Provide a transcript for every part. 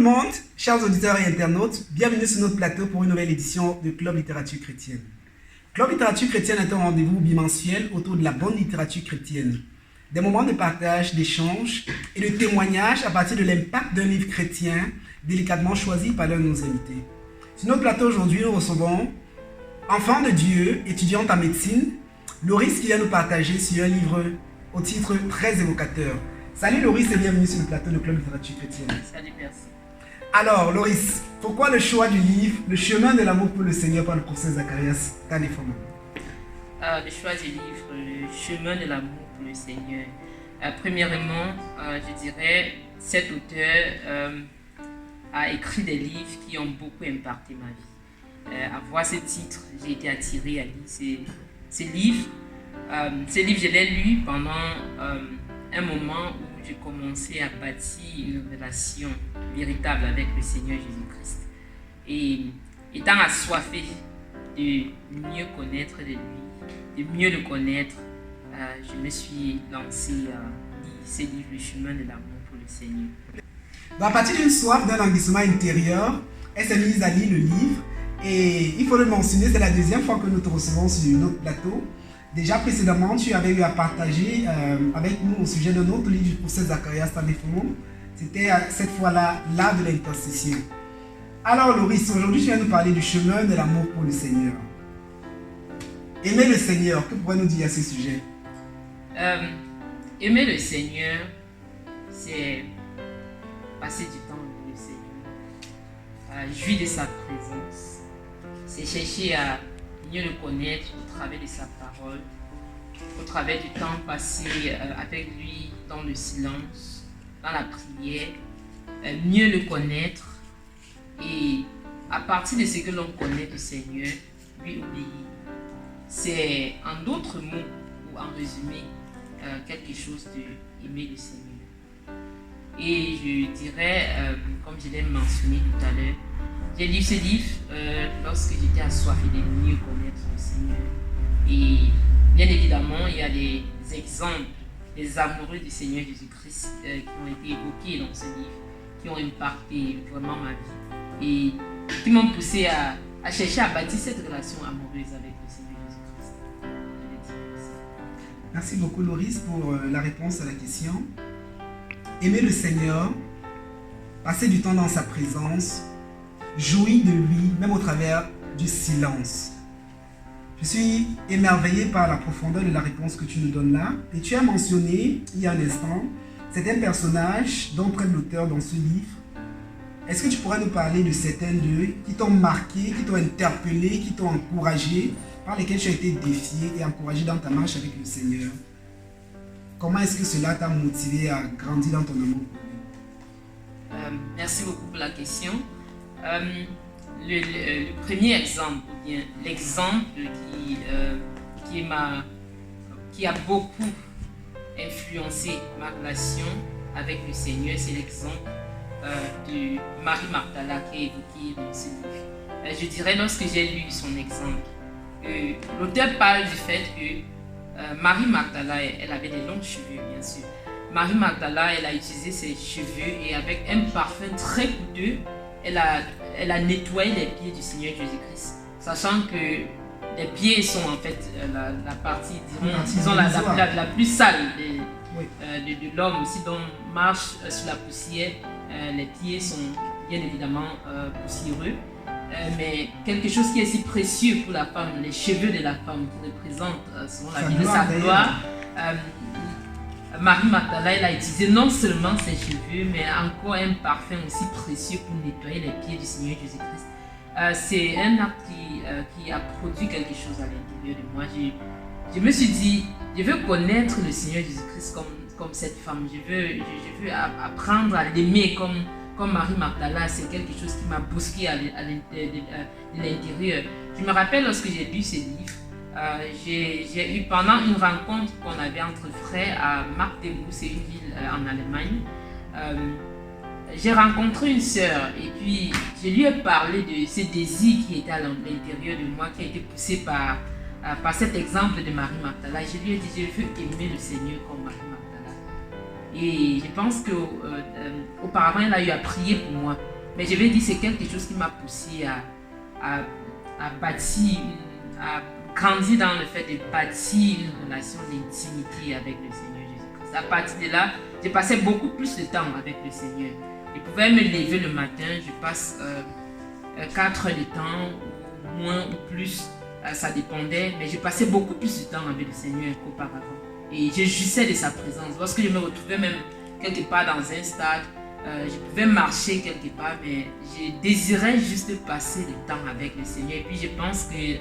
monde, chers auditeurs et internautes, bienvenue sur notre plateau pour une nouvelle édition de Club Littérature Chrétienne. Club Littérature Chrétienne est un rendez-vous bimensuel autour de la bonne littérature chrétienne. Des moments de partage, d'échange et de témoignage à partir de l'impact d'un livre chrétien délicatement choisi par l'un de nos invités. Sur notre plateau aujourd'hui, nous recevons enfant de Dieu, étudiante en médecine, Loris qui vient nous partager sur un livre au titre très évocateur. Salut Loris et bienvenue sur le plateau de Club Littérature Chrétienne. Salut, merci. Alors Loris, pourquoi le choix du livre Le chemin de l'amour pour le Seigneur par le professeur Zacharias Tanefoman? Le choix du livre Le chemin de l'amour pour le Seigneur. Premièrement, je dirais, cet auteur a écrit des livres qui ont beaucoup impacté ma vie. À voir ce titre, j'ai été attirée à lire ces livres. Ces livres, je l'ai lu pendant un moment où j'ai commencé à bâtir une relation véritable avec le Seigneur Jésus-Christ. Et étant assoiffé de mieux connaître de lui, de mieux le connaître, je me suis lancé à lire ce livre, Le chemin de l'amour pour le Seigneur. À partir d'une soif, d'un languissement intérieur, elle s'est mise à lire le livre. Et il faut le mentionner, c'est la deuxième fois que nous te recevons sur notre plateau. Déjà précédemment, tu avais eu à partager avec nous au sujet de notre livre du professeur Zacharias Tanefoman. C'était cette fois-là l'art de l'intercession. Alors Loris, aujourd'hui tu viens nous parler du chemin de l'amour pour le Seigneur. Aimer le Seigneur, que pourrais-tu nous dire à ce sujet? Aimer le Seigneur, c'est passer du temps avec le Seigneur, jouir de sa présence, c'est chercher à mieux le connaître au travers de sa parole, au travers du temps passé avec lui dans le silence, dans la prière, mieux le connaître et à partir de ce que l'on connaît du Seigneur, lui obéir. C'est en d'autres mots ou en résumé quelque chose d'aimer le Seigneur. Et je dirais, comme je l'ai mentionné tout à l'heure, j'ai lu ce livre lorsque j'étais assoiffé de mieux connaître le Seigneur. Et bien évidemment, il y a des exemples des amoureux du Seigneur Jésus-Christ qui ont été évoqués dans ce livre, qui ont impacté vraiment ma vie et qui m'ont poussé à chercher à bâtir cette relation amoureuse avec le Seigneur Jésus-Christ. Merci beaucoup Loris pour la réponse à la question. Aimer le Seigneur, passer du temps dans sa présence, jouir de lui, même au travers du silence. Je suis émerveillé par la profondeur de la réponse que tu nous donnes là. Et tu as mentionné, il y a un instant, certains personnages dont traite l'auteur dans ce livre. Est-ce que tu pourrais nous parler de certains d'eux qui t'ont marqué, qui t'ont interpellé, qui t'ont encouragé, par lesquels tu as été défié et encouragé dans ta marche avec le Seigneur? Comment est-ce que cela t'a motivé à grandir dans ton amour pour lui? Merci beaucoup pour la question. Le premier exemple, ou bien l'exemple qui a beaucoup influencé ma relation avec le Seigneur, c'est l'exemple de Marie-Magdala qui est évoqué dans ce livre. Je dirais, lorsque j'ai lu son exemple, l'auteur parle du fait que Marie-Magdala, elle avait des longs cheveux, bien sûr. Marie-Magdala, elle a utilisé ses cheveux et avec un parfum très coûteux, elle a nettoyé les pieds du Seigneur Jésus-Christ, sachant que les pieds sont en fait la partie, disons la plus sale de l'homme. Si l'on marche sur la poussière, les pieds sont bien évidemment poussiéreux. Mais quelque chose qui est si précieux pour la femme, les cheveux de la femme qui représentent selon la vie de sa gloire. Marie-Magdala, elle a utilisé non seulement ses cheveux, mais encore un parfum aussi précieux pour nettoyer les pieds du Seigneur Jésus-Christ. C'est un acte qui a produit quelque chose à l'intérieur de moi. Je me suis dit, je veux connaître le Seigneur Jésus-Christ comme cette femme. Je veux apprendre à l'aimer comme Marie-Magdala. C'est quelque chose qui m'a bousculé de l'intérieur. Je me rappelle lorsque j'ai lu ce livre, j'ai eu pendant une rencontre qu'on avait entre frères à Magdeburg, c'est une ville en Allemagne. J'ai rencontré une sœur et puis je lui ai parlé de ce désir qui était à l'intérieur de moi, qui a été poussé par cet exemple de Marie-Magdala. Je lui ai dit, je veux aimer le Seigneur comme Marie-Magdala. Et je pense qu'auparavant, elle a eu à prier pour moi. Mais je vais dire c'est quelque chose qui m'a poussé à bâtir, à grandir dans le fait de bâtir une relation d'intimité avec le Seigneur Jésus-Christ. À partir de là, j'ai passé beaucoup plus de temps avec le Seigneur. Je pouvais me lever le matin, je passe 4 heures de temps, ou moins ou plus, ça dépendait, mais je passais beaucoup plus de temps avec le Seigneur qu'auparavant. Et je jouissais de sa présence. Lorsque je me retrouvais même quelque part dans un stade, je pouvais marcher quelque part, mais je désirais juste passer du temps avec le Seigneur. Et puis je pense que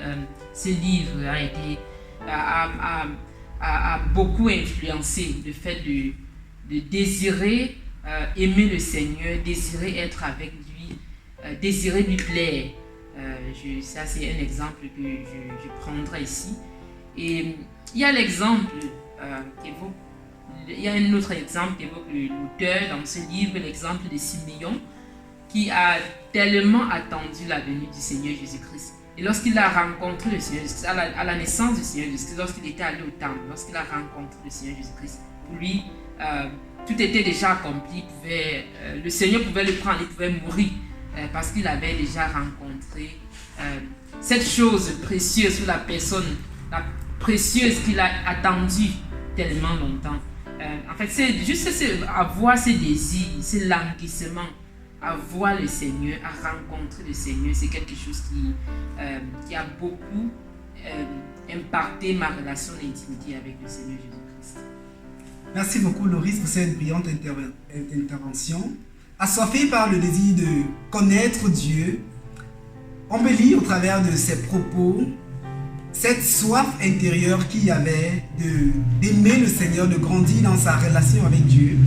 ce livre a beaucoup influencé le fait de désirer aimer le Seigneur, désirer être avec lui, désirer lui plaire. Ça, c'est un exemple que je prendrai ici. Et il y a l'exemple il y a un autre exemple qu'évoque l'auteur dans ce livre, l'exemple de Siméon, qui a tellement attendu la venue du Seigneur Jésus-Christ. Et lorsqu'il a rencontré le Seigneur Jésus-Christ, à la naissance du Seigneur Jésus-Christ, lorsqu'il était allé au temple, lorsqu'il a rencontré le Seigneur Jésus-Christ, pour lui, tout était déjà accompli. Le Seigneur pouvait le prendre, il pouvait mourir, parce qu'il avait déjà rencontré cette chose précieuse sur la personne, la précieuse qu'il a attendue tellement longtemps. En fait, c'est juste avoir ces désirs, ces languissements, à voir le Seigneur, à rencontrer le Seigneur, c'est quelque chose qui a beaucoup impacté ma relation d'intimité avec le Seigneur Jésus-Christ. Merci beaucoup, Loris, pour cette brillante intervention. Assoiffé par le désir de connaître Dieu, on peut lire au travers de ses propos cette soif intérieure qu'il y avait d'aimer le Seigneur, de grandir dans sa relation avec Dieu.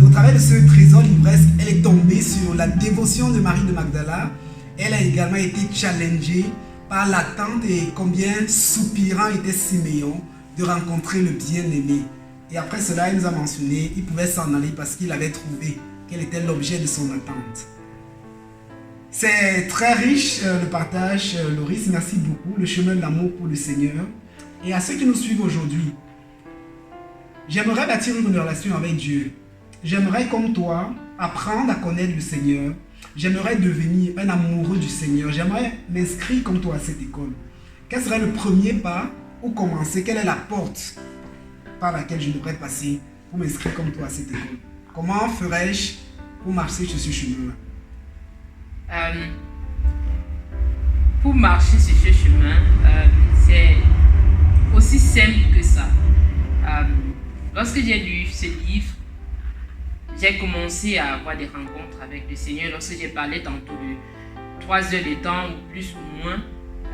Au travers de ce trésor livresque, elle est tombée sur la dévotion de Marie de Magdala. Elle a également été challengée par l'attente et combien soupirant était Siméon de rencontrer le bien-aimé. Et après cela, il nous a mentionné, il pouvait s'en aller parce qu'il avait trouvé quel était l'objet de son attente. C'est très riche le partage, Loris, merci beaucoup, le chemin de l'amour pour le Seigneur. Et à ceux qui nous suivent aujourd'hui, j'aimerais bâtir une relation avec Dieu. J'aimerais, comme toi, apprendre à connaître le Seigneur. J'aimerais devenir un amoureux du Seigneur. J'aimerais m'inscrire comme toi à cette école. Quel serait le premier pas pour commencer? Quelle est la porte par laquelle je devrais passer pour m'inscrire comme toi à cette école? Comment ferais-je pour marcher sur ce chemin-là? Pour marcher sur ce chemin, c'est aussi simple que ça. Lorsque j'ai lu ce livre, j'ai commencé à avoir des rencontres avec le Seigneur. Lorsque j'ai parlé tantôt de 3 heures de temps, ou plus ou moins,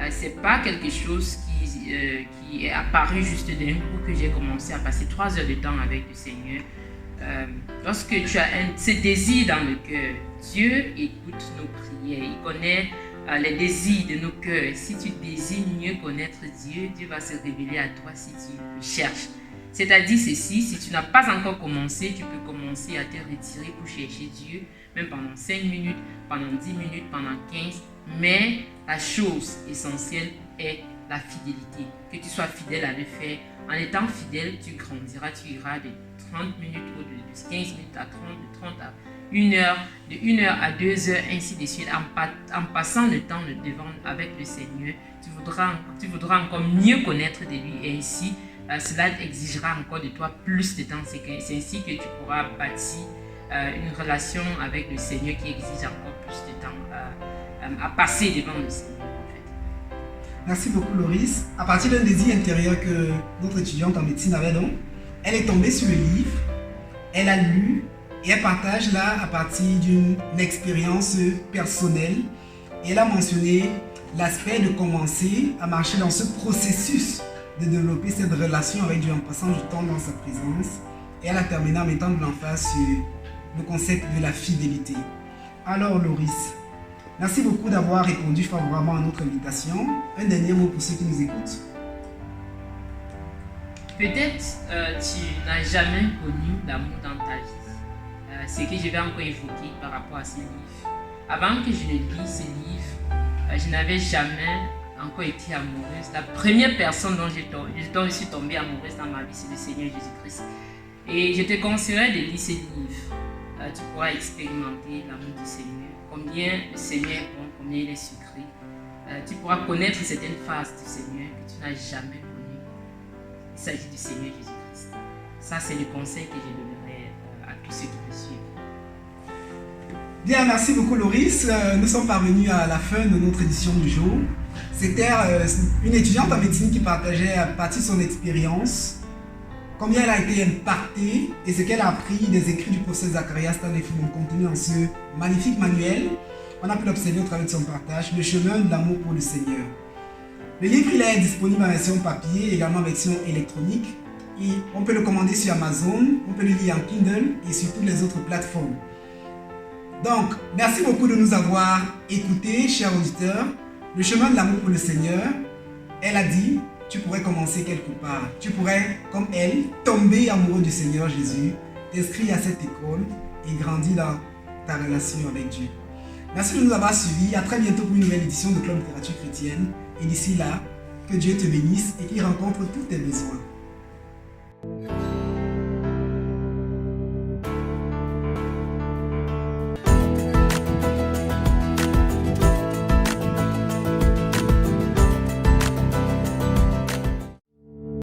c'est pas quelque chose qui est apparu juste d'un coup que j'ai commencé à passer 3 heures de temps avec le Seigneur. Lorsque tu as ce désir dans le cœur, Dieu écoute nos prières, il connaît les désirs de nos cœurs. Si tu désires mieux connaître Dieu, Dieu va se révéler à toi si tu le cherches. C'est-à-dire ceci, si tu n'as pas encore commencé, tu peux commencer à te retirer pour chercher Dieu, même pendant 5 minutes, pendant 10 minutes, pendant 15. Mais la chose essentielle est la fidélité. Que tu sois fidèle à le faire. En étant fidèle, tu grandiras, tu iras de 30 minutes ou de 15 minutes à 30, de 30 à 1 heure, de 1 heure à 2 heures, ainsi de suite. En passant le temps devant avec le Seigneur, tu voudras encore mieux connaître de lui et ainsi, cela exigera encore de toi plus de temps. C'est ainsi que tu pourras bâtir une relation avec le Seigneur qui exige encore plus de temps à passer devant le Seigneur. Merci beaucoup, Loris. À partir d'un désir intérieur que notre étudiante en médecine avait donc, elle est tombée sur le livre, elle a lu et elle partage là à partir d'une expérience personnelle. Et elle a mentionné l'aspect de commencer à marcher dans ce processus de développer cette relation avec Dieu en passant du temps dans sa présence. Et elle a terminé en mettant de l'emphase sur le concept de la fidélité. Alors, Loris, merci beaucoup d'avoir répondu favorablement à notre invitation. Un dernier mot pour ceux qui nous écoutent. Peut-être tu n'as jamais connu l'amour dans ta vie. C'est ce que je vais encore évoquer par rapport à ce livre. Avant que je ne lise ce livre, je n'avais jamais encore été amoureuse. La première personne dont je suis tombée amoureuse dans ma vie, c'est le Seigneur Jésus-Christ. Et je te conseillerais de lire ce livre. Tu pourras expérimenter l'amour du Seigneur. combien le Seigneur est bon, combien il est sucré. Tu pourras connaître certaines phases du Seigneur que tu n'as jamais connues. Il s'agit du Seigneur Jésus-Christ. Ça, c'est le conseil que je donnerai à tous ceux qui me suivent. Bien, merci beaucoup Loris. Nous sommes parvenus à la fin de notre édition du jour. C'était une étudiante en médecine qui partageait à partir de son expérience combien elle a été impactée et ce qu'elle a appris des écrits du professeur Zacharias Stanley-Fillmore contenus en ce magnifique manuel. On a pu l'observer au travers de son partage, Le chemin de l'amour pour le Seigneur. Le livre il est disponible en version papier, également en version électronique. Et on peut le commander sur Amazon, on peut le lire en Kindle et sur toutes les autres plateformes. Donc, merci beaucoup de nous avoir écoutés, chers auditeurs. Le chemin de l'amour pour le Seigneur, elle a dit, tu pourrais commencer quelque part. Tu pourrais, comme elle, tomber amoureux du Seigneur Jésus, t'inscrire à cette école et grandir dans ta relation avec Dieu. Merci de nous avoir suivis. À très bientôt pour une nouvelle édition de Club Littérature Chrétienne. Et d'ici là, que Dieu te bénisse et qu'il rencontre tous tes besoins.